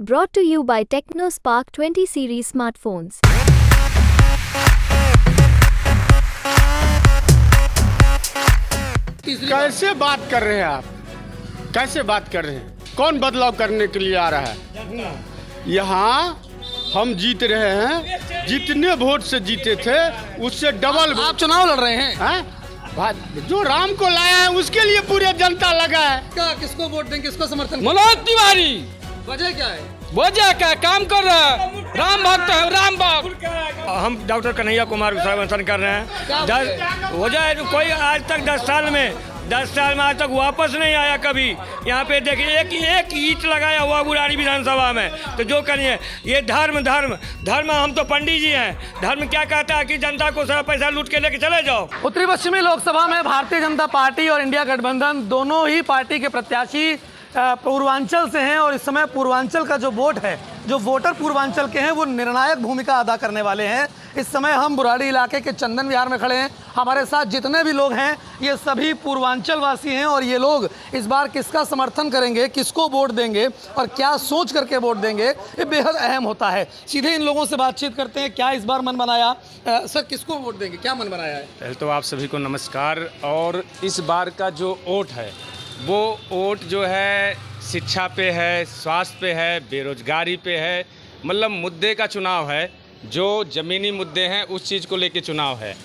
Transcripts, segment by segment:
Brought to you by TechnoSpark 20 series smartphones. कैसे बात कर रहे हैं आप? कैसे बात कर रहे हैं? कौन बदलाव करने के लिए आ रहा है? यहाँ हम जीत रहे हैं, जितने वोट से जीते थे उससे डबल। आप चुनाव लड़ रहे हैं? जो राम को लाया है उसके लिए पूरे जनता लगा है। क्या किसको वोट देंगे, किसको समर्थन? मनोज तिवारी। वजह क्या है? वजह क्या, काम कर रहा है, राम भक्त है, राम भक्त। हम डॉक्टर कन्हैया कुमार समर्थन कर रहे हैं। वजह है जो कोई आज तक 10 साल में आज तक वापस नहीं आया कभी। यहाँ पे देखिए एक ईंट लगाया हुआ बुराड़ी विधानसभा में। तो जो करिए ये धर्म हम तो पंडित जी हैं। धर्म क्या कहता है कि जनता को सारा पैसा लूट के लेके चले जाओ। उत्तरी पश्चिमी लोकसभा में भारतीय जनता पार्टी और इंडिया गठबंधन दोनों ही पार्टी के प्रत्याशी पूर्वांचल से हैं और इस समय पूर्वांचल का जो वोट है, जो वोटर पूर्वांचल के हैं, वो निर्णायक भूमिका अदा करने वाले हैं। इस समय हम बुराड़ी इलाके के चंदन विहार में खड़े हैं। हमारे साथ जितने भी लोग हैं ये सभी पूर्वांचल वासी हैं और ये लोग इस बार किसका समर्थन करेंगे, किसको वोट देंगे और क्या सोच करके वोट देंगे, ये बेहद अहम होता है। सीधे इन लोगों से बातचीत करते हैं। क्या इस बार मन बनाया? सर, किसको वोट देंगे, क्या मन बनाया है? पहले तो आप सभी को नमस्कार। और इस बार का जो वोट है वो वोट जो है शिक्षा पे है, स्वास्थ्य पे है, बेरोजगारी पे है। मतलब मुद्दे का चुनाव है, जो ज़मीनी मुद्दे हैं उस चीज़ को लेके चुनाव है।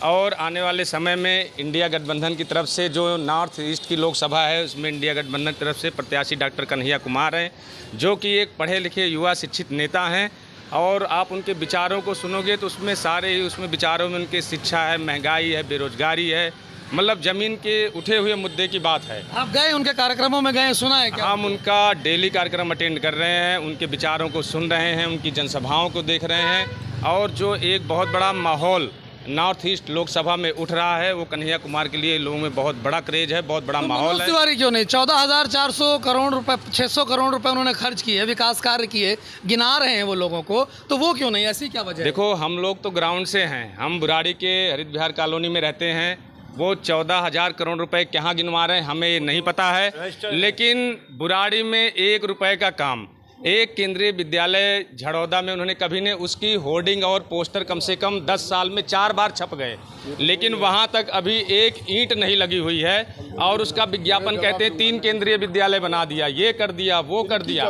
और आने वाले समय में इंडिया गठबंधन की तरफ से जो नॉर्थ ईस्ट की लोकसभा है उसमें इंडिया गठबंधन की तरफ से प्रत्याशी डॉक्टर कन्हैया कुमार हैं, जो कि एक पढ़े लिखे युवा शिक्षित नेता हैं। और आप उनके विचारों को सुनोगे तो उसमें सारे ही उसमें विचारों में उनके शिक्षा है, महंगाई है, बेरोजगारी है, मतलब ज़मीन के उठे हुए मुद्दे की बात है। आप गए उनके कार्यक्रमों में, गए, सुना है क्या? हम उनका डेली कार्यक्रम अटेंड कर रहे हैं, उनके विचारों को सुन रहे हैं, उनकी जनसभाओं को देख रहे हैं। और जो एक बहुत बड़ा माहौल नॉर्थ ईस्ट लोकसभा में उठ रहा है वो कन्हैया कुमार के लिए लोगों में बहुत बड़ा क्रेज है, बहुत बड़ा माहौल है। तिवारी क्यों नहीं? 14,400 करोड़ रुपए, 600 करोड़ रुपए उन्होंने खर्च किए, विकास कार्य किए, गिना रहे हैं वो लोगों को, तो वो क्यों नहीं? ऐसी क्या वजह है? देखो, हम लोग तो ग्राउंड से हैं। हम बुराड़ी के हरित विहार कॉलोनी में रहते हैं। वो 14,000 करोड़ रुपए कहाँ गिनवा रहे हैं हमें ये नहीं पता है, लेकिन बुराड़ी में 1 रुपए का काम, एक केंद्रीय विद्यालय झड़ौदा में उन्होंने कभी ने उसकी होर्डिंग और पोस्टर कम से कम 10 साल में 4 बार छप गए, लेकिन वहाँ तक अभी एक ईंट नहीं लगी हुई है। और उसका विज्ञापन कहते हैं 3 केंद्रीय विद्यालय बना दिया, ये कर दिया, वो कर दिया।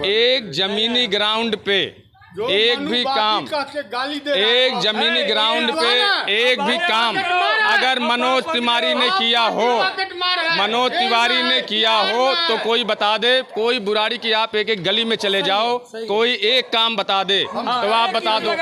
एक जमीनी ग्राउंड पे एक भी काम, एक जमीनी ग्राउंड पे एक भी काम अगर मनोज तिवारी ने किया हो, तो कोई बता दे। कोई बुराड़ी की आप एक एक गली में चले जाओ, कोई एक काम बता दे तो आप बता दो।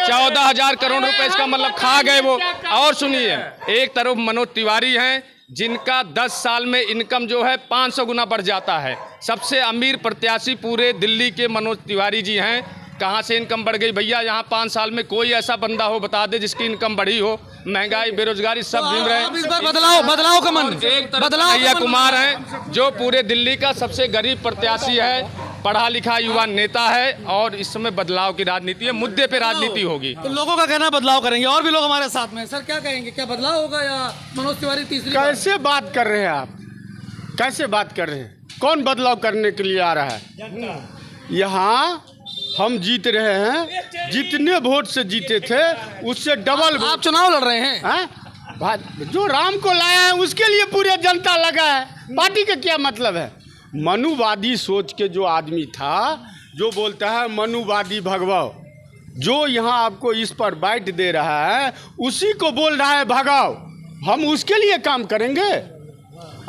14,000 करोड़ रुपए, इसका मतलब खा गए वो। और सुनिए, एक तरफ मनोज तिवारी हैं जिनका 10 साल में इनकम जो है 500 गुना बढ़ जाता है। सबसे अमीर प्रत्याशी पूरे दिल्ली के मनोज तिवारी जी हैं। कहाँ से इनकम बढ़ गई भैया? यहाँ 5 साल में कोई ऐसा बंदा हो बता दे जिसकी इनकम बढ़ी हो। महंगाई, बेरोजगारी सब गिन रहे हैं। इस बार बदलाव का मन, कन्हैया कुमार हैं जो पूरे दिल्ली का सबसे गरीब प्रत्याशी है, पढ़ा लिखा युवा नेता है और इस समय बदलाव की राजनीति है, मुद्दे पे राजनीति होगी। तो लोगों का कहना बदलाव करेंगे, और भी लोग हमारे साथ में। सर, क्या कहेंगे, क्या बदलाव होगा या मनोज तिवारी तीसरी? कैसे बात कर रहे हैं आप? कैसे बात कर रहे हैं? कौन बदलाव करने के लिए आ रहा है? यहाँ हम जीत रहे हैं, जितने वोट से जीते थे उससे डबल। आप चुनाव लड़ रहे हैं? जो राम को लाया है उसके लिए पूरे जनता लगा है। पार्टी का क्या मतलब है? मनुवादी सोच के जो आदमी था, जो बोलता है मनुवादी भगवाओ, जो यहाँ आपको इस पर बाइट दे रहा है उसी को बोल रहा है भगाओ। हम उसके लिए काम करेंगे?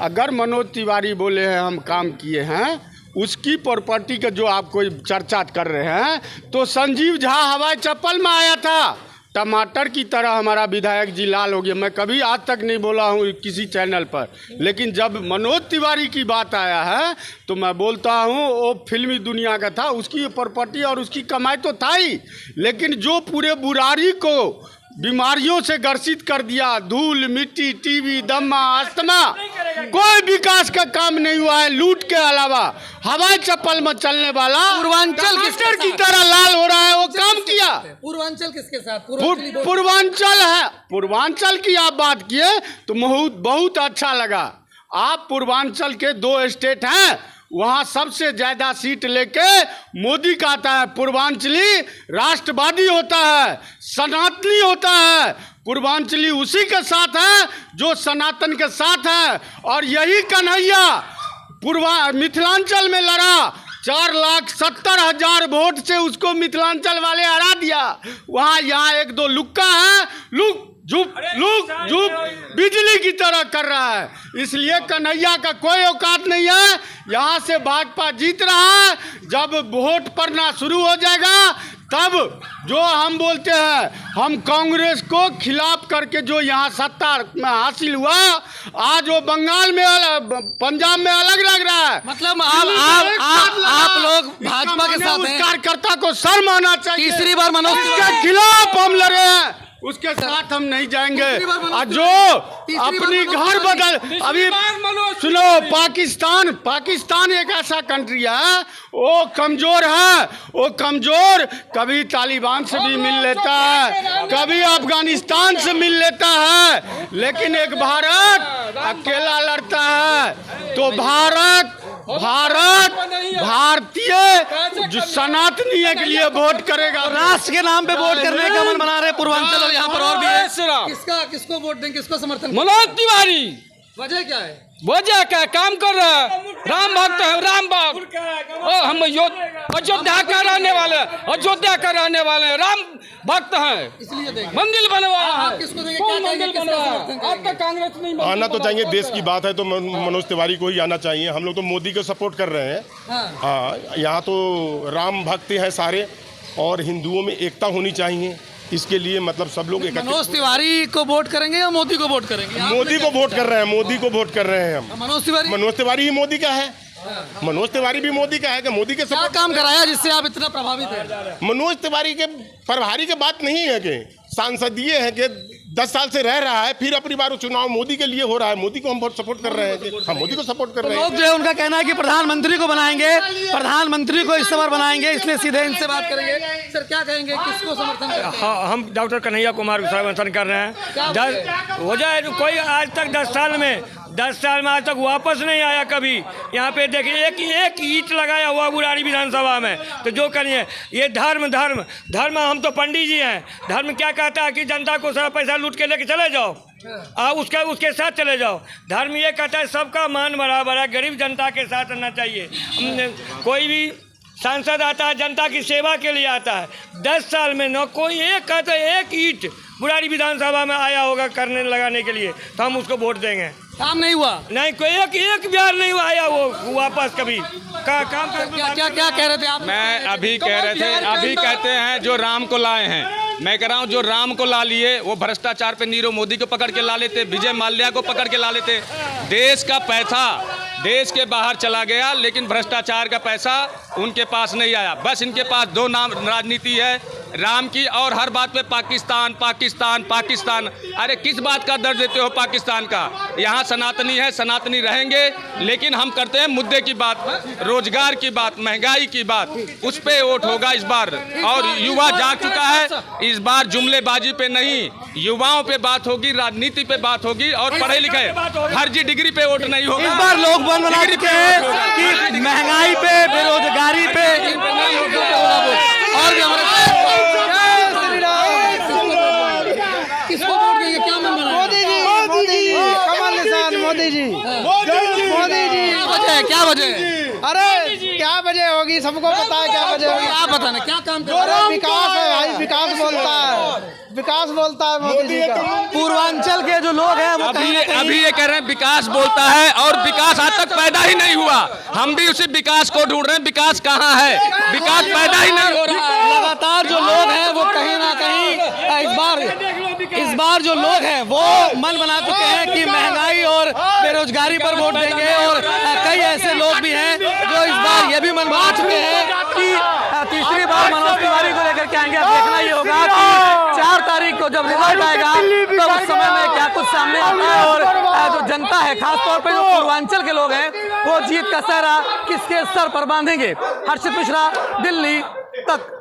अगर मनोज तिवारी बोले हैं हम काम किए हैं, उसकी प्रॉपर्टी का जो आप कोई चर्चा कर रहे हैं, तो संजीव झा हवाई चप्पल में आया था, टमाटर की तरह हमारा विधायक जी लाल हो गया। मैं कभी आज तक नहीं बोला हूँ किसी चैनल पर, लेकिन जब मनोज तिवारी की बात आया है तो मैं बोलता हूँ वो फिल्मी दुनिया का था, उसकी प्रॉपर्टी और उसकी कमाई तो था ही, लेकिन जो पूरे बुराड़ी को बीमारियों से ग्रसित कर दिया, धूल मिट्टी, टीबी, दमा, अस्थमा, कोई विकास का काम नहीं हुआ है। लूट के अलावा हवाई चप्पल में चलने वाला पूर्वांचल की तरह लाल हो रहा है, वो काम किया। पूर्वांचल किसके साथ? पूर्वांचल है। पूर्वांचल की आप बात किए तो बहुत अच्छा लगा। आप पूर्वांचल के 2 स्टेट हैं, वहाँ सबसे ज़्यादा सीट लेके मोदी का आता है। पूर्वांचली राष्ट्रवादी होता है, सनातनी होता है। पूर्वांचली उसी के साथ है जो सनातन के साथ है। और यही कन्हैया मिथिलांचल में लड़ा, 4,70,000 वोट से उसको मिथिलांचल वाले हरा दिया। वहाँ यहाँ एक दो लुक्का है, लुक बिजली की तरह कर रहा है। इसलिए कन्हैया का कोई औकात नहीं है। यहाँ से भाजपा जीत रहा है। जब वोट पड़ना शुरू हो जाएगा तब जो हम बोलते हैं, हम कांग्रेस को खिलाफ करके जो यहाँ सत्ता में हासिल हुआ, आज वो बंगाल में पंजाब में अलग लग रहा है। मतलब आप लोग भाजपा के साथ हैं। कार्यकर्ता को शर्म आना चाहिए। तीसरी बार मनोज के खिलाफ हम लड़े हैं, उसके साथ हम नहीं जाएंगे। और जो अपनी घर बदल, अभी सुनो, पाकिस्तान एक ऐसा कंट्री है, वो कमजोर है। वो कमजोर कभी तालिबान से भी मिल लेता है, कभी अफगानिस्तान से मिल लेता है, लेकिन एक भारत अकेला लड़ता है। तो भारतीय जो सनातनी के लिए वोट करेगा। राष्ट्र के नाम पे वोट करने का मन बना रहे पूर्वांचल, और यहाँ पर और भी है। किसको वोट देंगे, किसको समर्थन? मनोज तिवारी। वजह क्या है? वजह क्या, काम कर रहा है, राम भक्त है, राम भक्त। हम अयोध्या का रहने वाले, अयोध्या का रहने वाले हैं, राम भक्त हैं, इसलिए देंगे। मंदिर बनवाया है। किसको देंगे? कौन मंदिर बनवाया है? अब तक कांग्रेस नहीं मंदिर आना तो चाहिए, देश की बात है तो मनोज तिवारी को ही आना चाहिए। हम लोग तो मोदी को सपोर्ट कर रहे हैं। हाँ, यहाँ तो राम भक्त हैं सारे, और हिंदुओं में एकता होनी चाहिए। इसके लिए मतलब सब लोग मनोज तिवारी को वोट करेंगे या मोदी को वोट करेंगे? मोदी को वोट कर रहे हैं, मोदी को वोट कर रहे हैं हम। मनोज तिवारी ही मोदी का है। मनोज तिवारी भी मोदी का है कि मोदी के क्या काम कराया जिससे आप इतना प्रभावित हैं? मनोज तिवारी के प्रभारी के बात नहीं है कि सांसदीय है कि 10 साल से रह रहा है, फिर अपनी बार चुनाव मोदी के लिए हो रहा है। मोदी को हम बहुत सपोर्ट कर रहे हैं कि हम मोदी को सपोर्ट कर रहे हैं। लोग जो है उनका कहना है कि प्रधानमंत्री को बनाएंगे, प्रधानमंत्री को इस बार बनाएंगे, इसलिए सीधे इनसे बात करेंगे। सर क्या कहेंगे, किसको समर्थन करेंगे? हाँ, हम डॉक्टर कन्हैया कुमार का समर्थन कर रहे हैं। हो जाए कोई आज तक 10 साल में आज तक वापस नहीं आया कभी। यहाँ पे देखिए एक ईंट लगाया हुआ बुराड़ी विधानसभा में। तो जो करिए ये धर्म, हम तो पंडित जी हैं। धर्म क्या कहता है कि जनता को सारा पैसा लूट के लेके चले जाओ, उसके साथ चले जाओ। धर्म ये कहता है सबका मान बराबर है, गरीब जनता के साथ रहना चाहिए। कोई भी सांसद आता है जनता की सेवा के लिए आता है। 10 साल में न कोई एक ईंट बुराड़ी विधानसभा में आया होगा करने लगाने के लिए, तो हम उसको वोट देंगे। काम नहीं हुआ, नहीं कोई एक बिहार नहीं आया वो वापस कभी काम क्या कह रहे थे आप? मैं अभी कहते हैं जो राम को लाए हैं। मैं कह रहा हूँ जो राम को ला लिए, वो भ्रष्टाचार पे नीरव मोदी को पकड़ के ला लेते, विजय माल्या को पकड़ के ला लेते। देश का पैसा देश के बाहर चला गया, लेकिन भ्रष्टाचार का पैसा उनके पास नहीं आया। बस इनके पास दो नाम राजनीति है, राम की, और हर बात पे पाकिस्तान पाकिस्तान पाकिस्तान। अरे किस बात का दर्द देते हो पाकिस्तान का? यहाँ सनातनी है, सनातनी रहेंगे, लेकिन हम करते हैं मुद्दे की बात, रोजगार की बात, महंगाई की बात, उस पे वोट होगा इस बार। और युवा जाग चुका है, इस बार जुमलेबाजी पे नहीं, युवाओं पे बात होगी, राजनीति पे बात होगी, और पढ़े लिखे फर्जी डिग्री पे वोट नहीं होगा। इस बार लोग बन बना चुके हैं कि महंगाई पे, बेरोजगारी पे, और भी हमारे किसको वोट देंगे, क्या मन बना? मोदी जी। क्या वजह है? अरे क्या वजह होगी, सबको पता है क्या वजह होगी। आप बताना क्या काम कर रहे हैं? विकास है भाई, विकास बोलता है मोदी जी का। पूर्वांचल के जो लोग हैं वो अभी ये कह रहे हैं विकास बोलता है, और विकास आज तक पैदा ही नहीं हुआ। हम भी उसी विकास को ढूंढ रहे हैं, विकास कहाँ है? विकास पैदा ही नहीं हो रहा है। लगातार जो लोग हैं वो कहीं ना कहीं इस बार जो लोग हैं वो मन बना चुके हैं कि महंगाई और बेरोजगारी पर वोट देंगे। और कई ऐसे लोग भी हैं जो इस बार ये भी मन बना चुके हैं कि तीसरी बार मनोज तिवारी को लेकर के आएंगे। अब देखना ये होगा कि 4 तारीख को जब रिजल्ट आएगा तो उस समय में क्या कुछ सामने आता है, और जो जनता है, खासतौर पर जो पूर्वांचल के लोग हैं, वो जीत का सहरा किसके सर पर बांधेंगे। हर्षित मिश्रा, दिल्ली तक।